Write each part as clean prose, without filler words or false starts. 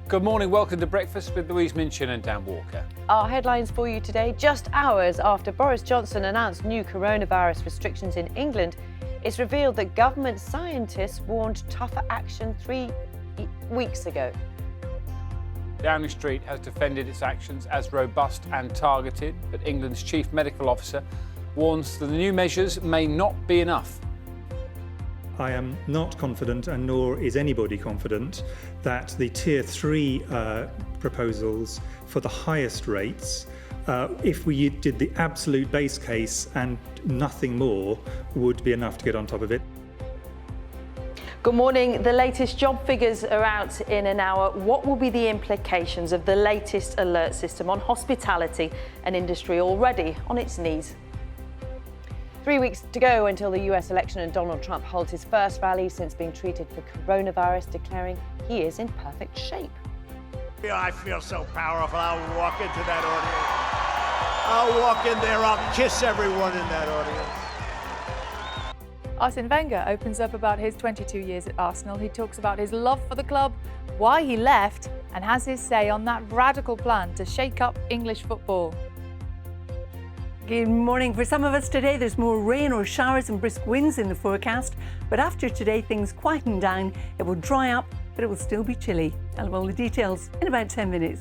Good morning, welcome to Breakfast with Louise Minchin and Dan Walker. Our headlines for you today: just hours after Boris Johnson announced new coronavirus restrictions in England, it's revealed that government scientists warned tougher action 3 weeks ago. Downing Street has defended its actions as robust and targeted, but England's chief medical officer warns that the new measures may not be enough. I am not confident, and nor is anybody confident, that the Tier 3 proposals for the highest rates, if we did the absolute base case and nothing more, would be enough to get on top of it. Good morning. The latest job figures are out in an hour. What will be the implications of the latest alert system on hospitality, an industry already on its knees? 3 weeks to go until the US election, and Donald Trump holds his first rally since being treated for coronavirus, declaring he is in perfect shape. I feel so powerful. I'll walk into that audience. I'll walk in there, I'll kiss everyone in that audience. Arsene Wenger opens up about his 22 years at Arsenal. He talks about his love for the club, why he left, and has his say on that radical plan to shake up English football. Good morning. For some of us today, there's more rain or showers and brisk winds in the forecast. But after today, things quieten down. It will dry up, but it will still be chilly. I'll have all the details in about 10 minutes.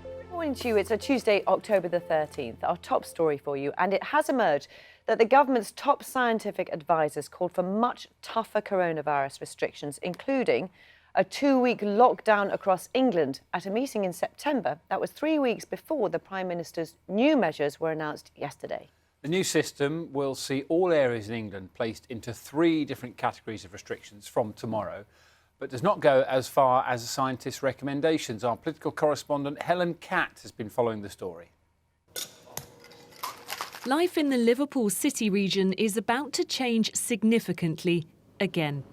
Good morning to you. It's a Tuesday, October the 13th. Our top story for you, and it has emerged that the government's top scientific advisors called for much tougher coronavirus restrictions, including a 2-week lockdown across England at a meeting in September. That was 3 weeks before the Prime Minister's new measures were announced yesterday. The new system will see all areas in England placed into 3 different categories of restrictions from tomorrow, but does not go as far as the scientists' recommendations. Our political correspondent Helen Catt has been following the story. Life in the Liverpool City region is about to change significantly again.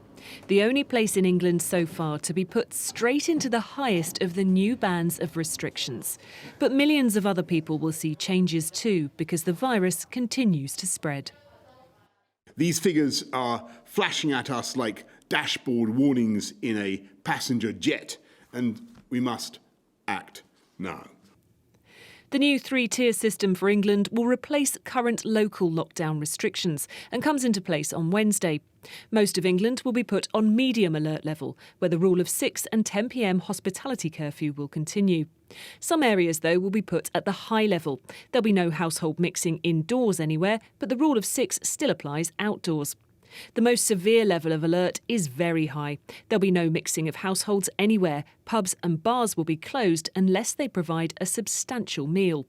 The only place in England so far to be put straight into the highest of the new bands of restrictions. But millions of other people will see changes too, because the virus continues to spread. These figures are flashing at us like dashboard warnings in a passenger jet, and we must act now. The new 3-tier system for England will replace current local lockdown restrictions and comes into place on Wednesday. Most of England will be put on medium alert level, where the rule of 6 and 10 p.m. hospitality curfew will continue. Some areas, though, will be put at the high level. There'll be no household mixing indoors anywhere, but the rule of 6 still applies outdoors. The most severe level of alert is very high. There'll be no mixing of households anywhere. Pubs and bars will be closed unless they provide a substantial meal.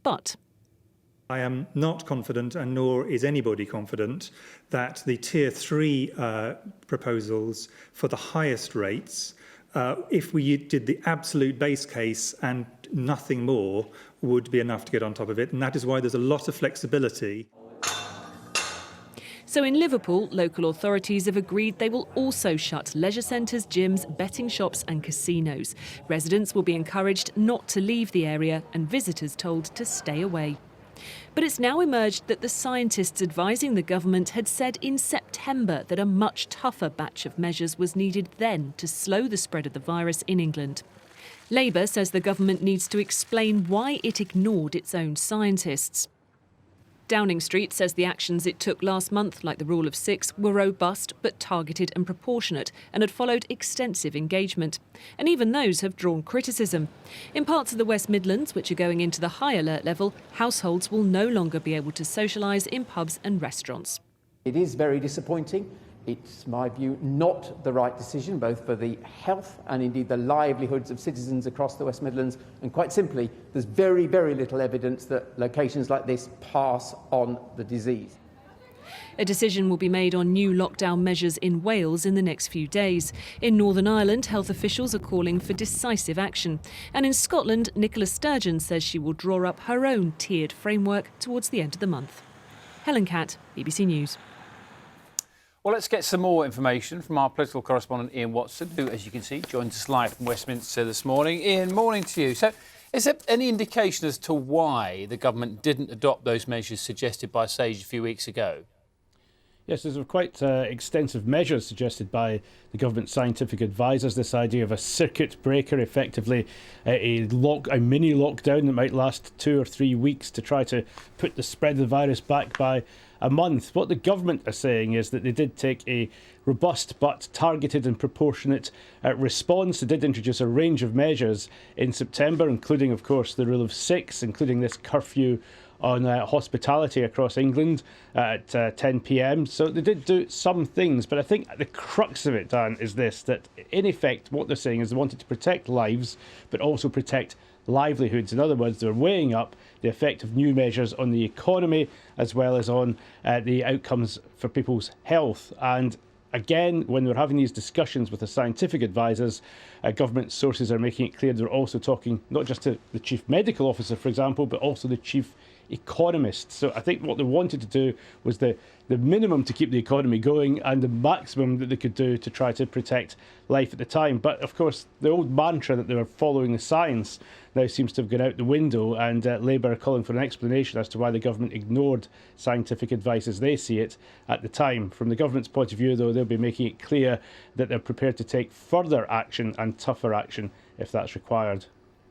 But I am not confident, and nor is anybody confident, that the Tier 3 proposals for the highest rates, if we did the absolute base case and nothing more, would be enough to get on top of it. And that is why there's a lot of flexibility. So in Liverpool, local authorities have agreed they will also shut leisure centres, gyms, betting shops and casinos. Residents will be encouraged not to leave the area and visitors told to stay away. But it's now emerged that the scientists advising the government had said in September that a much tougher batch of measures was needed then to slow the spread of the virus in England. Labour says the government needs to explain why it ignored its own scientists. Downing Street says the actions it took last month, like the rule of 6, were robust but targeted and proportionate and had followed extensive engagement. And even those have drawn criticism. In parts of the West Midlands, which are going into the high alert level, households will no longer be able to socialise in pubs and restaurants. It is very disappointing. It's, my view, not the right decision, both for the health and indeed the livelihoods of citizens across the West Midlands. And quite simply, there's very, very little evidence that locations like this pass on the disease. A decision will be made on new lockdown measures in Wales in the next few days. In Northern Ireland, health officials are calling for decisive action. And in Scotland, Nicola Sturgeon says she will draw up her own tiered framework towards the end of the month. Helen Catt, BBC News. Well, let's get some more information from our political correspondent Ian Watson, who, as you can see, joins us live from Westminster this morning. Ian, morning to you. So, is there any indication as to why the government didn't adopt those measures suggested by Sage a few weeks ago? Yes, there's quite extensive measures suggested by the government scientific advisors. This idea of a circuit breaker, effectively a mini lockdown that might last 2 or 3 weeks to try to put the spread of the virus back by a month. What the government are saying is that they did take a robust but targeted and proportionate response. They did introduce a range of measures in September, including, of course, the rule of 6, including this curfew on hospitality across England at 10 p.m. So they did do some things, but I think the crux of it, Dan, is this, that in effect what they're saying is they wanted to protect lives but also protect livelihoods. In other words, they're weighing up the effect of new measures on the economy as well as on the outcomes for people's health. And again, when we're having these discussions with the scientific advisors, government sources are making it clear they're also talking not just to the chief medical officer, for example, but also the chief economist. So I think what they wanted to do was the minimum to keep the economy going and the maximum that they could do to try to protect life at the time. But of course, the old mantra that they were following the science now seems to have gone out the window, and Labour are calling for an explanation as to why the government ignored scientific advice as they see it at the time. From the government's point of view, though, they'll be making it clear that they're prepared to take further action and tougher action if that's required.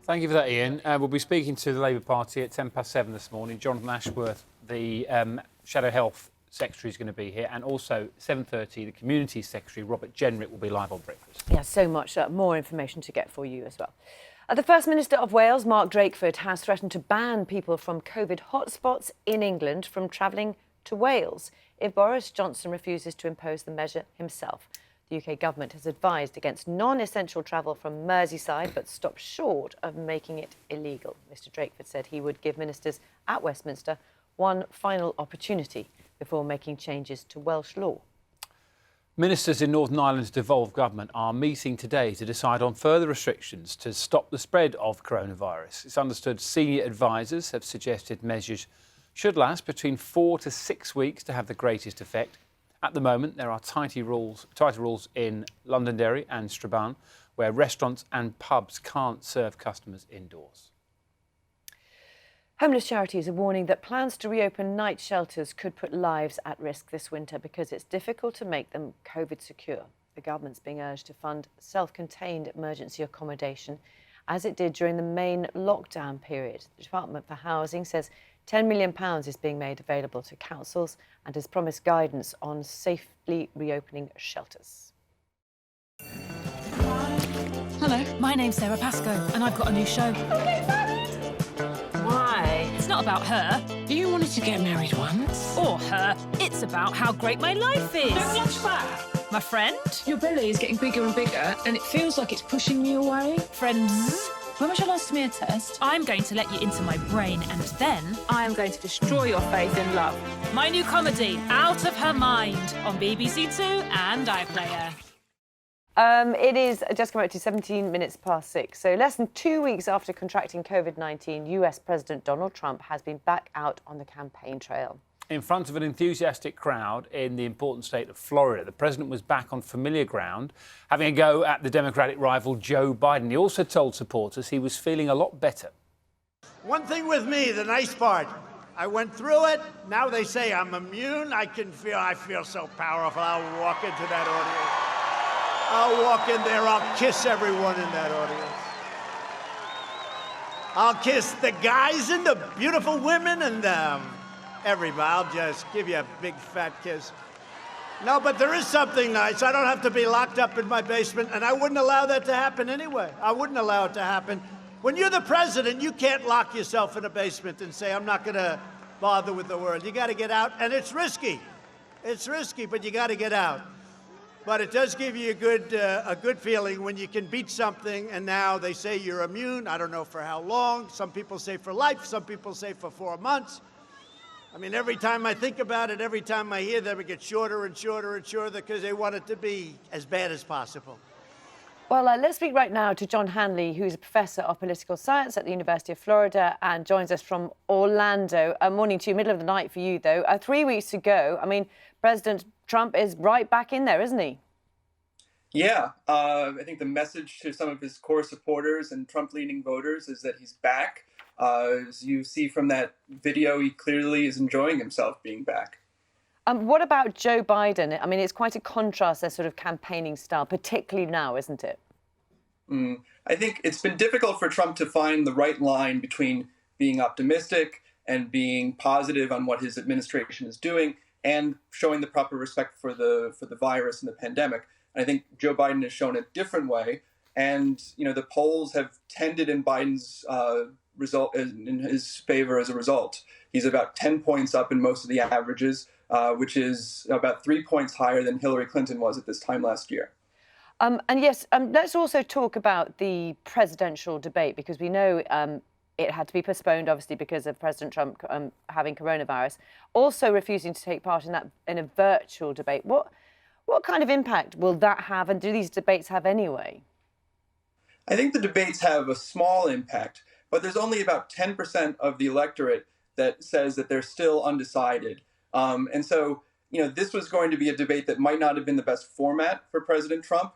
Thank you for that, Ian. We'll be speaking to the Labour Party at 7:10 this morning. Jonathan Ashworth, the Shadow Health Secretary, is going to be here, and also 7:30, the Community Secretary, Robert Jenrick, will be live on Breakfast. Yeah, so much more information to get for you as well. The First Minister of Wales, Mark Drakeford, has threatened to ban people from COVID hotspots in England from travelling to Wales if Boris Johnson refuses to impose the measure himself. The UK government has advised against non-essential travel from Merseyside, but stopped short of making it illegal. Mr Drakeford said he would give ministers at Westminster one final opportunity before making changes to Welsh law. Ministers in Northern Ireland's devolved government are meeting today to decide on further restrictions to stop the spread of coronavirus. It's understood senior advisers have suggested measures should last between 4 to 6 weeks to have the greatest effect. At the moment, there are tighter rules in Londonderry and Strabane, where restaurants and pubs can't serve customers indoors. Homeless charities are warning that plans to reopen night shelters could put lives at risk this winter because it's difficult to make them COVID secure. The government's being urged to fund self-contained emergency accommodation as it did during the main lockdown period. The Department for Housing says £10 million is being made available to councils and has promised guidance on safely reopening shelters. Hello, my name's Sarah Pascoe and I've got a new show. Why? It's not about her. You wanted to get married once? Or her. It's about how great my life is. Don't watch that. My friend? Your belly is getting bigger and bigger and it feels like it's pushing you away. Friends? When was your last smear test? I'm going to let you into my brain and then I am going to destroy your faith in love. My new comedy, Out of Her Mind, on BBC Two and iPlayer. It is just come out to 17 minutes past 6. So less than 2 weeks after contracting COVID-19, US President Donald Trump has been back out on the campaign trail. In front of an enthusiastic crowd in the important state of Florida, the president was back on familiar ground, having a go at the Democratic rival Joe Biden. He also told supporters he was feeling a lot better. One thing with me, the nice part, I went through it. Now they say I'm immune. I feel so powerful. I'll walk into that audience. I'll walk in there. I'll kiss everyone in that audience. I'll kiss the guys and the beautiful women and everybody. I'll just give you a big fat kiss. No, but there is something nice. I don't have to be locked up in my basement, and I wouldn't allow that to happen anyway. I wouldn't allow it to happen. When you're the president, you can't lock yourself in a basement and say, I'm not going to bother with the world. You got to get out, and it's risky. It's risky, but you got to get out. But it does give you a good feeling when you can beat something, and now they say you're immune. I don't know for how long. Some people say for life. Some people say for 4 months. I mean, every time I think about it, every time I hear them, it gets shorter and shorter and shorter because they want it to be as bad as possible. Well, let's speak right now to John Hanley, who's a professor of political science at the University of Florida and joins us from Orlando. Morning to you, middle of the night for you, though. 3 weeks ago, I mean, President Trump is right back in there, isn't he? Yeah, I think the message to some of his core supporters and Trump-leaning voters is that he's back. As you see from that video, he clearly is enjoying himself being back. What about Joe Biden? I mean, it's quite a contrast, their sort of campaigning style, particularly now, isn't it? I think it's been difficult for Trump to find the right line between being optimistic and being positive on what his administration is doing and showing the proper respect for the virus and the pandemic. And I think Joe Biden has shown a different way. And, the polls have tended in Biden's result in his favor as a result. He's about 10 points up in most of the averages, which is about 3 points higher than Hillary Clinton was at this time last year. And yes, let's also talk about the presidential debate, because we know it had to be postponed, obviously, because of President Trump having coronavirus, also refusing to take part in a virtual debate. What kind of impact will that have, and do these debates have anyway? I think the debates have a small impact, but there's only about 10% of the electorate that says that they're still undecided. And so, this was going to be a debate that might not have been the best format for President Trump.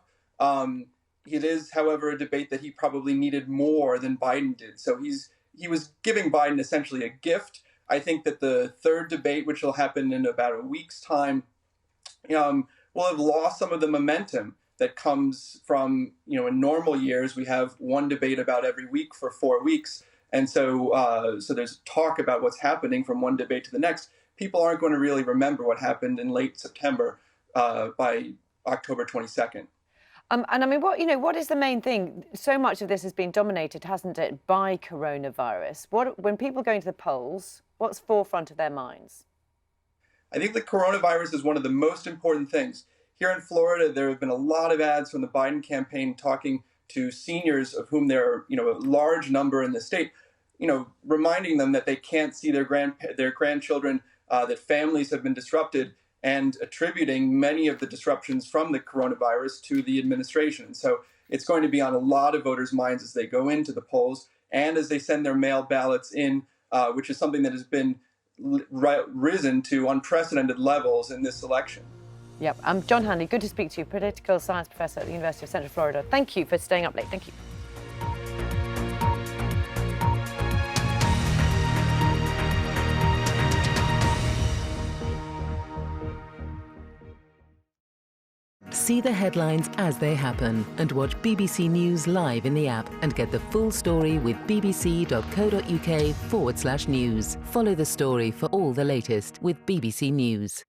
It is, however, a debate that he probably needed more than Biden did. So he was giving Biden essentially a gift. I think that the third debate, which will happen in about a week's time, will have lost some of the momentum that comes from, in normal years, we have one debate about every week for 4 weeks. And so there's talk about what's happening from one debate to the next. People aren't going to really remember what happened in late September by October 22nd. And I mean, what is the main thing? So much of this has been dominated, hasn't it, by coronavirus. When people go into the polls, what's forefront of their minds? I think the coronavirus is one of the most important things. Here in Florida, there have been a lot of ads from the Biden campaign talking to seniors, of whom there are, a large number in the state, reminding them that they can't see their grandchildren, that families have been disrupted, and attributing many of the disruptions from the coronavirus to the administration. So it's going to be on a lot of voters' minds as they go into the polls and as they send their mail ballots in, which is something that has been risen to unprecedented levels in this election. Yep. John Hanley, good to speak to you, political science professor at the University of Central Florida. Thank you for staying up late. Thank you. See the headlines as they happen and watch BBC News live in the app and get the full story with bbc.co.uk/news. Follow the story for all the latest with BBC News.